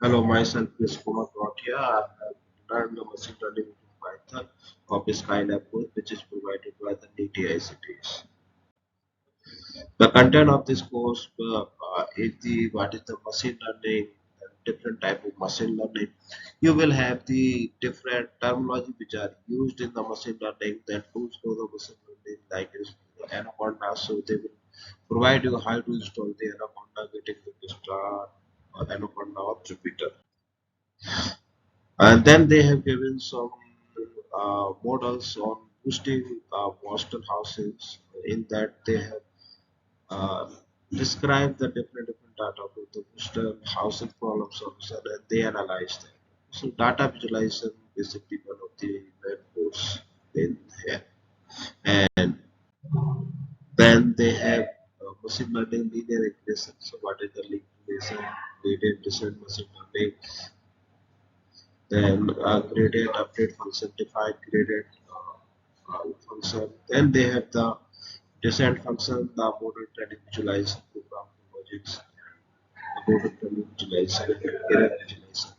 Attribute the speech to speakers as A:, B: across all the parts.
A: Hello, myself is Kumar Bhatia. I have learned the machine learning in Python of Skylab course, which is provided by the DTICTs. The content of this course is the what is the machine learning, and different type of machine learning. You will have the different terminology which are used in the machine learning, then tools for the machine learning, like is Anaconda. So they will provide you how to install the Anaconda, getting the start, or Anaconda or Jupyter. And then they have given some models on boosting Boston houses. In that, they have uh, described the different data of the Boston housing problem solution, and they analyze that. So data visualization is basically one of the main course in here. And then they have machine learning linear regression. So what is the linear regression? Gradient descent machine learning, then gradient update function, define gradient function. Then they have the descent function, the model training visualization, program logics, the model training visualization, and error visualization.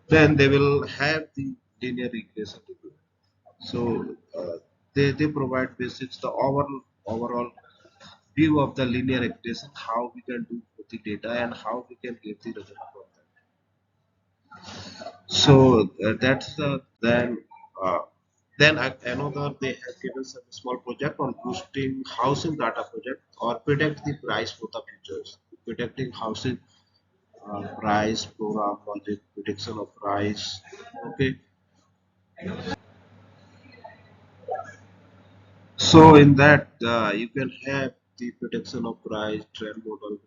A: Then they will have the linear regression review. So they provide basics, the overall view of the linear regression, how we can do the data and how we can get the result from that. So that's the uh, then another they have given some small project on boosting housing data project or predict the price for the futures. Predicting housing price program logic, prediction of price. Okay, so in that you can have the prediction of price, trend model,